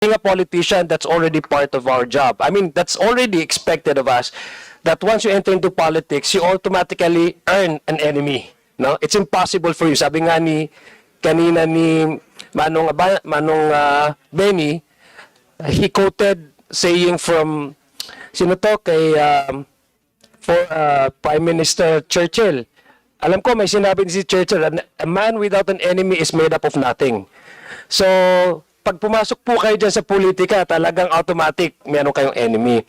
Being a politician, that's already part of our job. I mean, that's already expected of us, that once you enter into politics, you automatically earn an enemy. No? It's impossible for you. Sabi nga kanina ni Benny, he quoted saying from, sino to, kay Prime Minister Churchill. Alam ko, may sinabi si Churchill, a man without an enemy is made up of nothing. So, pag pumasok po kayo dyan sa politika, talagang automatic, meron kayong enemy.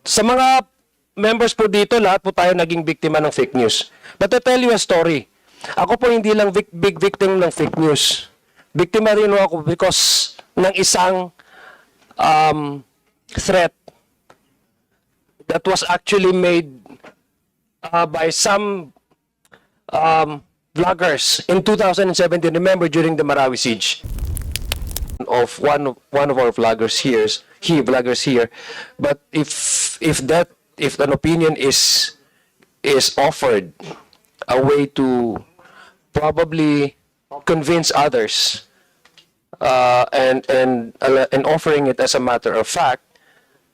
Sa mga members po dito, lahat po tayo naging biktima ng fake news. But to tell you a story, ako po hindi lang big victim ng fake news. Biktima rin ako because ng isang threat that was actually made by some vloggers in 2017. Remember, during the Marawi siege, of one of our vloggers here. But if an opinion is offered, a way to probably convince others, and offering it as a matter of fact,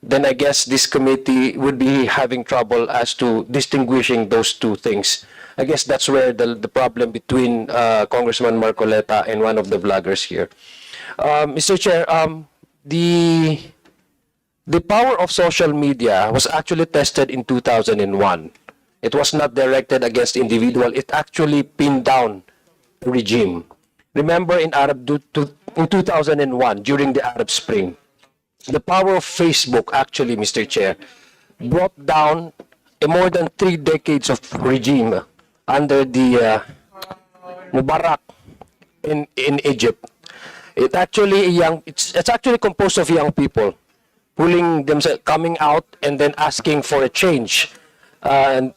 then I guess this committee would be having trouble as to distinguishing those two things. I guess that's where the problem between Congressman Marcoleta and one of the vloggers here. Mr. Chair, the power of social media was actually tested in 2001. It was not directed against individual. It actually pinned down the regime. Remember in 2001, during the Arab Spring, the power of Facebook actually, Mr. Chair, brought down more than 3 decades of regime under the Mubarak in Egypt. It's actually composed of young people pulling themselves, coming out and then asking for a change in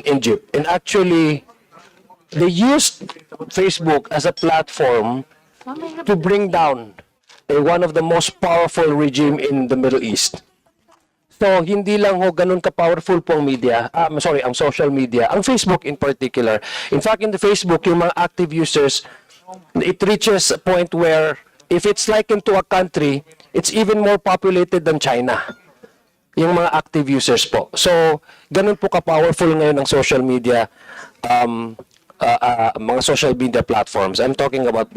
Egypt. And actually, they used Facebook as a platform to bring down one of the most powerful regime in the Middle East. So, hindi lang ho ganun ka-powerful po ang media, ang social media, ang Facebook in particular. In fact, in the Facebook, yung mga active users, it reaches a point where if it's likened to a country, it's even more populated than China. Yung mga active users po. So, ganun po ka-powerful ngayon ang social media, mga social media platforms. I'm talking about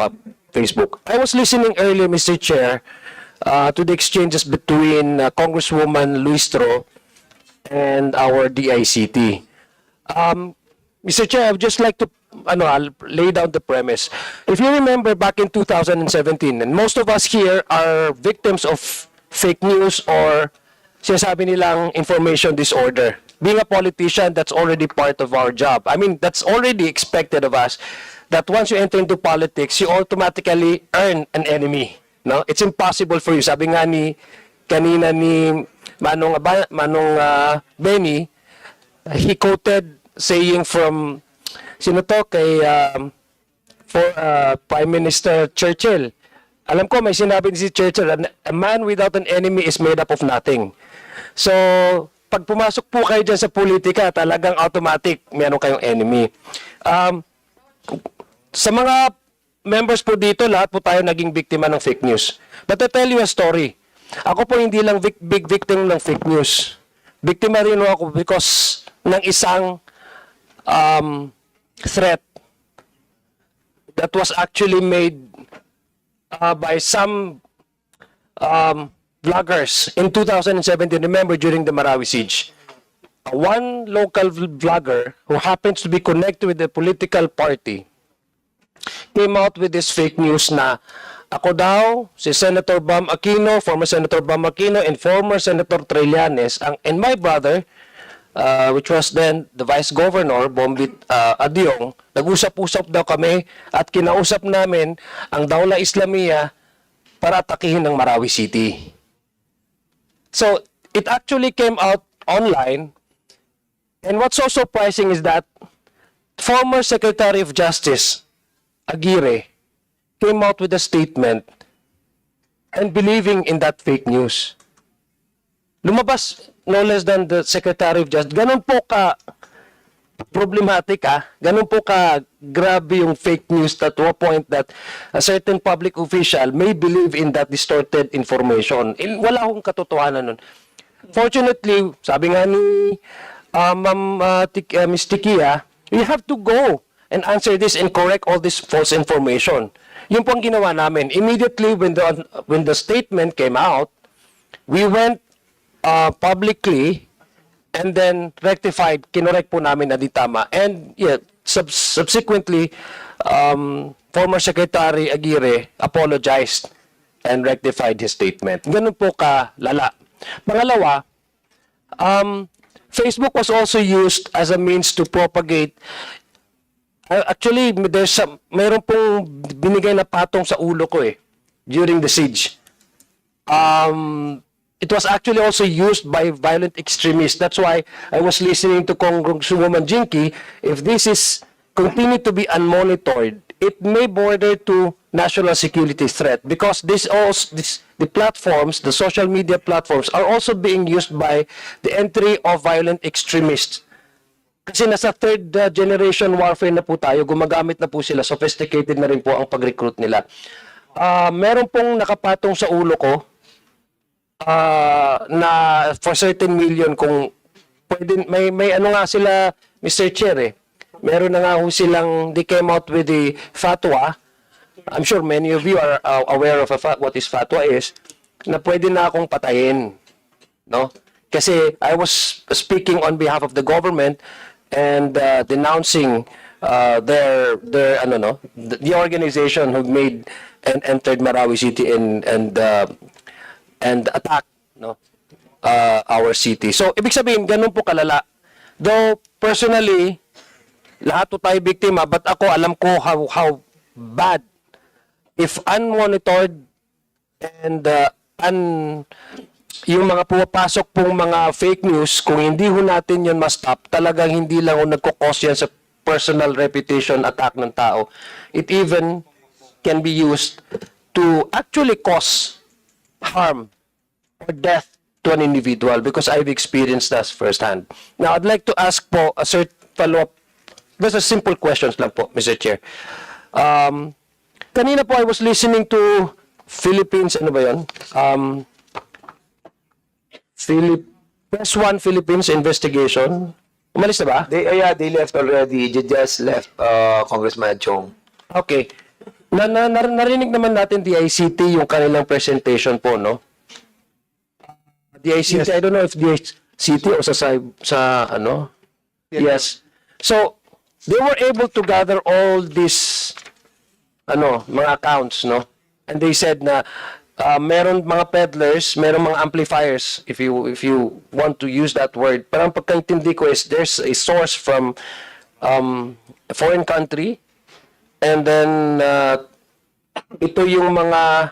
Facebook. I was listening earlier, Mr. Chair, to the exchanges between Congresswoman Luistro and our DICT. Mr. Chair, I would just like to I'll lay down the premise. If you remember back in 2017, and most of us here are victims of fake news or sinasabi nilang information disorder. Being a politician, that's already part of our job. I mean, that's already expected of us, that once you enter into politics, you automatically earn an enemy. No? It's impossible for you. Sabi nga kanina ni Benny, he quoted saying from, sino to, kay Prime Minister Churchill. Alam ko, may sinabi si Churchill, a man without an enemy is made up of nothing. So, pag pumasok po kayo dyan sa politika, talagang automatic, meron kayong enemy. Sa mga members po dito, lahat po tayo naging biktima ng fake news. But to tell you a story, ako po hindi lang big victim ng fake news. Biktima rin ako because ng isang threat that was actually made by some vloggers in 2017. Remember, during the Marawi siege, one local vlogger who happens to be connected with the political party came out with this fake news na ako daw, si Senator Bam Aquino, former Senator Bam Aquino, and former Senator Trillanes, and my brother, which was then the Vice Governor, Zia Adiong, nag-usap-usap daw kami at kinausap namin ang Dawla Islamiyah para atakihin ng Marawi City. So, it actually came out online, and what's so surprising is that former Secretary of Justice, Aguirre, came out with a statement and believing in that fake news. Lumabas no less than the Secretary of Justice. Ganun po problematic ganun po ka grabe yung fake news to a point that a certain public official may believe in that distorted information. Wala akong katotohanan nun. Fortunately, sabi nga ni Miss Tikia, we have to go and answer this and correct all this false information. Yun po ang ginawa namin. Immediately when the statement came out, we went publicly and then rectified, kinorek po namin na di tama. And yeah, subsequently, former Secretary Aguirre apologized and rectified his statement. Ganun po kalala. Pangalawa, Facebook was also used as a means to propagate. Actually, mayroon pong binigay na patong sa ulo ko during the siege. It was actually also used by violent extremists. That's why I was listening to Congresswoman Jinky. If this is continue to be unmonitored, it may border to national security threat because the platforms, the social media platforms, are also being used by the entry of violent extremists. Kasi nasa third generation warfare na po tayo, gumagamit na po sila, sophisticated na rin po ang pag-recruit nila. Meron pong nakapatong sa ulo ko, na for certain million kung pwede, may ano nga sila, Mr. Chair meron na nga ho silang, they came out with the fatwa. I'm sure many of you are aware of what is fatwa is, na pwede na akong patayin, no? Kasi I was speaking on behalf of the government and denouncing the organization who made and entered Marawi City and attack our city. So, ibig sabihin, ganun po kalala. Though, personally, lahat po tayo biktima, but ako, alam ko how bad if unmonitored and yung mga pumapasok pong mga fake news, kung hindi ho natin yun ma-stop, talagang hindi lang ho nagkukos yan sa personal reputation attack ng tao. It even can be used to actually cause harm or death to an individual because I've experienced that firsthand. Now, I'd like to ask po a certain follow-up. Just a simple questions lang po, Mr. Chair. Kanina po I was listening to Philippines, ano ba yun? Press 1 Philippines investigation. Umalis na ba? They left already. They just left, Congressman Cong. Okay. Narinig naman natin DICT yung kanilang presentation po, no? DICT, yes. I don't know if DICT o sa ano? Yes. So, they were able to gather all these mga accounts, no? And they said na meron mga peddlers, meron mga amplifiers, if you want to use that word. Parang pagkaintindi ko is there's a source from a foreign country and then ito yung mga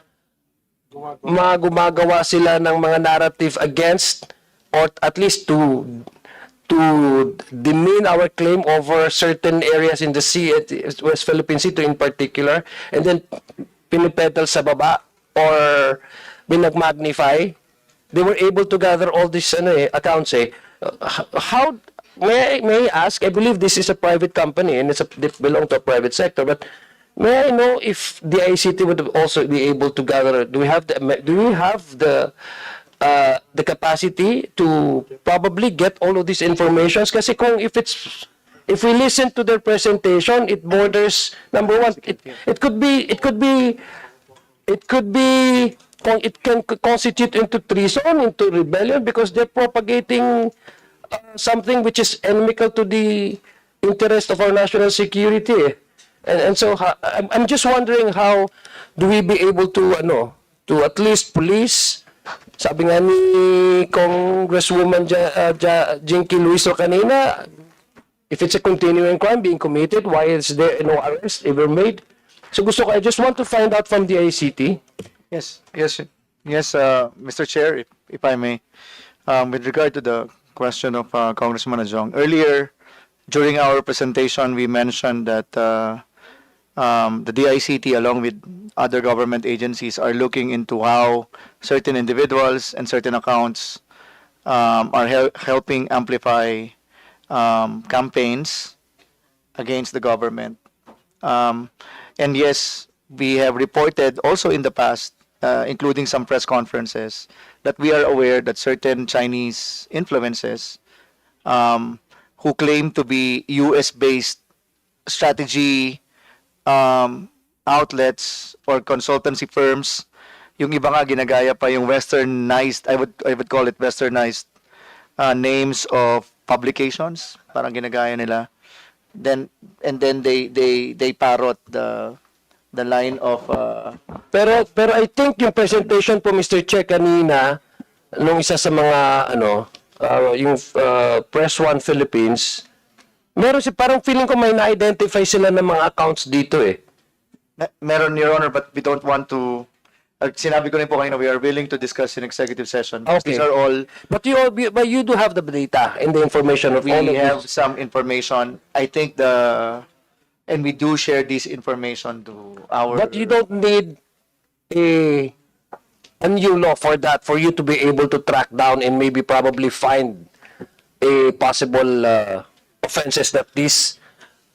gumagawa sila ng mga narrative against or at least to demean our claim over certain areas in the sea, West Philippine Sea in particular, and then pinipedal sa baba or binag-magnify. They were able to gather all these accounts. How may I ask? I believe this is a private company and they belong to a private sector, but may I know if the ICT would also be able to gather? Do we have the capacity to probably get all of these informations? Kasi kung if we listen to their presentation, it borders, number one, it can constitute into treason, into rebellion, because they're propagating something which is inimical to the interest of our national security. And so I'm just wondering how do we be able to at least police. Sabi nga ni Congresswoman Jinky Luiso kanina, if it's a continuing crime being committed, why is there no arrest ever made? So I just want to find out from the ICT. Yes, Mr. Chair, if I may, with regard to the question of Congressman Adiong, earlier during our presentation, we mentioned that the DICT, along with other government agencies, are looking into how certain individuals and certain accounts are helping amplify campaigns against the government. And yes, we have reported also in the past, including some press conferences, that we are aware that certain Chinese influences who claim to be US-based strategy outlets or consultancy firms, yung iba nga ginagaya pa yung westernized, I would call it westernized names of publications, parang ginagaya nila. Then they parrot the line of Pero I think yung presentation po, Mr. Che, kanina, nung isa sa mga, yung Press One Philippines, meron parang feeling ko may na-identify sila ng mga accounts dito eh. meron, Your Honor, but we don't want to sinabi ko rin po kanina, we are willing to discuss in executive session. Okay. These are all, But you do have the data and the information of we all of have this. some information. I think and we do share this information to our. But you don't need a new law for that, for you to be able to track down and maybe probably find a possible offenses that these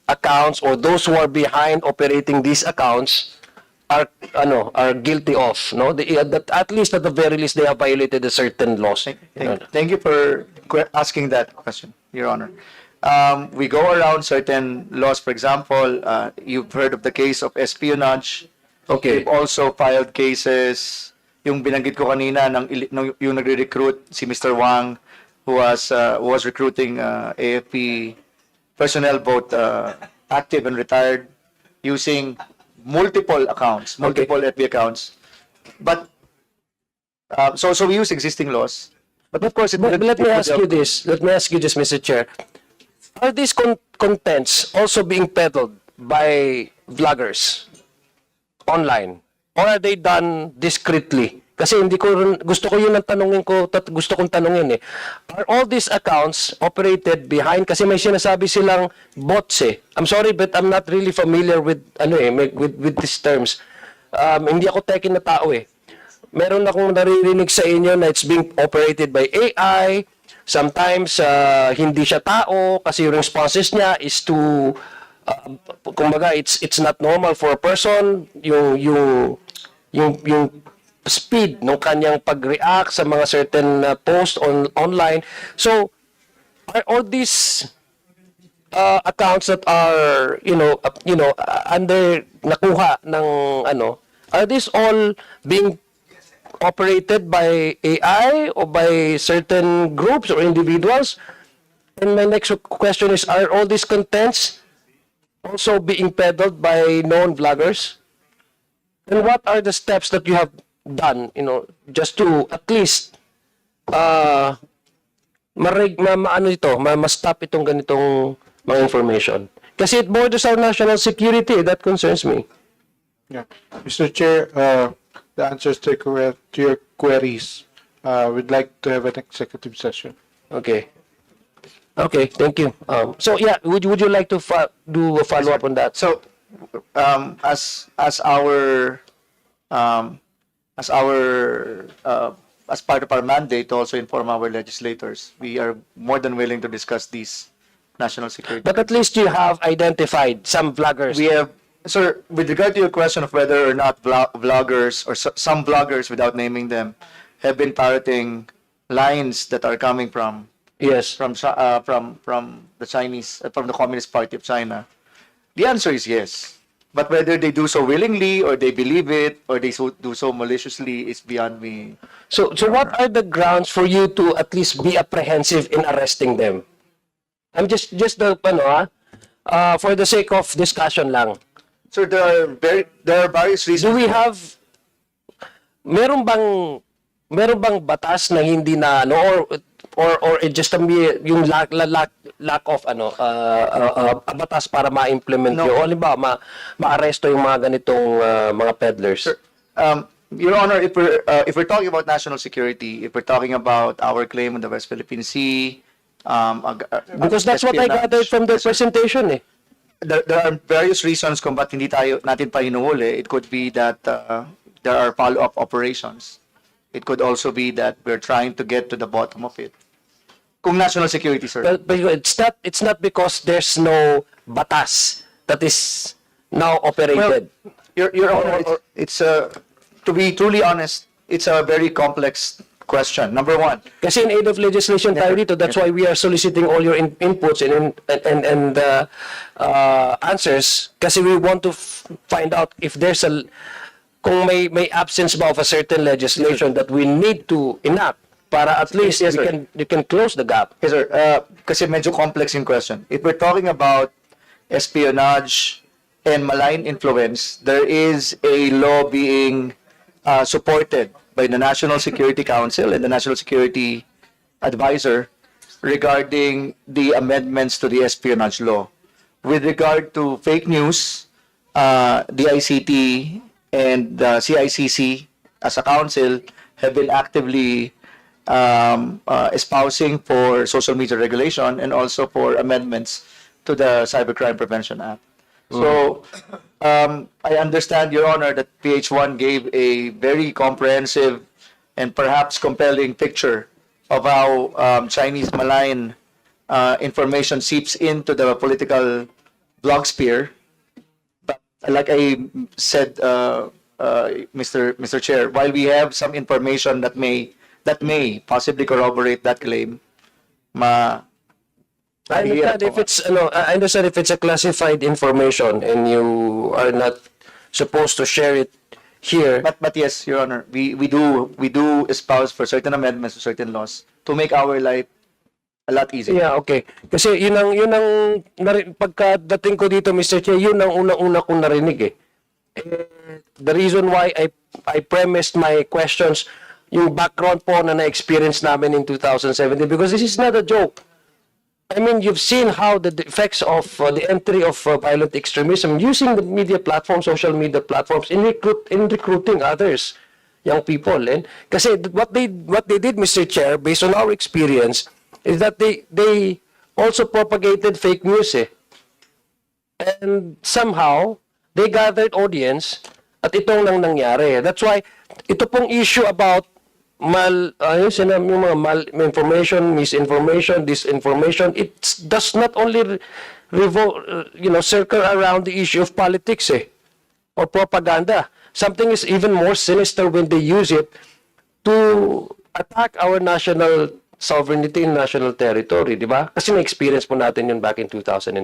accounts or those who are behind operating these accounts are guilty of, no? That at least at the very least they have violated a certain laws. Thank you for asking that question, Your Honor. We go around certain laws. For example, you've heard of the case of espionage. Okay. We've also filed cases, yung binanggit ko kanina, yung nagre-recruit si Mr. Wang, who was recruiting AFP personnel, both active and retired, using multiple accounts, multiple FB accounts. But so we use existing laws. But of course, But let me ask you this. Let me ask you this, Mr. Chair. Are these contents also being peddled by vloggers online? Or are they done discreetly? Kasi gusto ko yun ang gusto kong tanungin eh. Are all these accounts operated behind, kasi may sinasabi silang bots eh. I'm sorry but I'm not really familiar with with these terms. Hindi ako techie na tao eh. Meron akong naririnig sa inyo na it's being operated by AI. Sometimes hindi siya tao kasi yung responses niya is to kumbaga it's not normal for a person yung speed ng kanyang pag-react sa mga certain posts online. So are all these accounts that are under nakuha ng are these all being operated by AI or by certain groups or individuals? And my next question is, are all these contents also being peddled by known vloggers? And what are the steps that you have done, just to at least ma-stop itong ganitong mga information? Kasi it borders our national security. That concerns me. Yeah. Mr. Chair, the answers to your queries, we'd like to have an executive session. Okay. Okay, thank you. So yeah, would you like to do a follow-up on that? So, as part of our mandate to also inform our legislators, we are more than willing to discuss these national security. But at least you have identified some vloggers. We have, sir, with regard to your question of whether or not vloggers or some vloggers, without naming them, have been parroting lines that are coming from Yes. from the Chinese, from the Communist Party of China, the answer is yes. But whether they do so willingly or they believe it or they do so maliciously is beyond me. So what are the grounds for you to at least be apprehensive in arresting them? I'm just for the sake of discussion lang. Sir, there are various reasons. Do we have meron bang batas na hindi na or it just yung lack of batas para ma-implement No. yun? O halimbawa ma-aresto yung mga ganitong mga peddlers? Sir, Your Honor, if we're talking about national security, if we're talking about our claim on the West Philippine Sea, Because that's what I gathered from the presentation eh. There are various reasons kung ba't natin pa hinuhuli. It could be that there are follow-up operations. It could also be that we're trying to get to the bottom of it. Kung national security, sir. But it's not because there's no batas that is now operated. Your Honor, it's to be truly honest, it's a very complex question. Number one, Kasi in aid of legislation tayo dito, that's why we are soliciting all your inputs and answers kasi we want to find out if there's kung may absence ba of a certain legislation that we need to enact para at least Yes, sir. you can close the gap. yes, sir, kasi medyo complex yung question. If we're talking about espionage and malign influence, there is a law being supported by the National Security Council and the National Security Advisor regarding the amendments to the espionage law. With regard to fake news, the ICT and the CICC as a council have been actively espousing for social media regulation and also for amendments to the Cybercrime Prevention Act. So, I understand, Your Honor, that PH1 gave a very comprehensive and perhaps compelling picture of how Chinese malign information seeps into the political blogosphere. But like I said, Mr. Chair, while we have some information that may possibly corroborate that claim, I understand if it's I understand if it's a classified information and you are not supposed to share it here. But yes, Your Honor, we do espouse for certain amendments to certain laws to make our life a lot easier. Yeah, okay. Kasi yun ang pagkadating ko dito, Mr. Chair, yun ang unang-una kong narinig eh. The reason why I premised my questions yung background po na na-experience namin in 2017 because this is not a joke. I mean, you've seen how the effects of the entry of violent extremism using the media platforms, social media platforms in recruiting others, young people. And kasi what they did, Mr. Chair, based on our experience, is that they also propagated fake news eh. And somehow they gathered audience at itong nang nangyari. That's why ito pong issue about yung mga information, misinformation, disinformation, it does not only circle around the issue of politics or propaganda. Something is even more sinister when they use it to attack our national sovereignty and national territory, di ba? Kasi na-experience po natin yun back in 2017.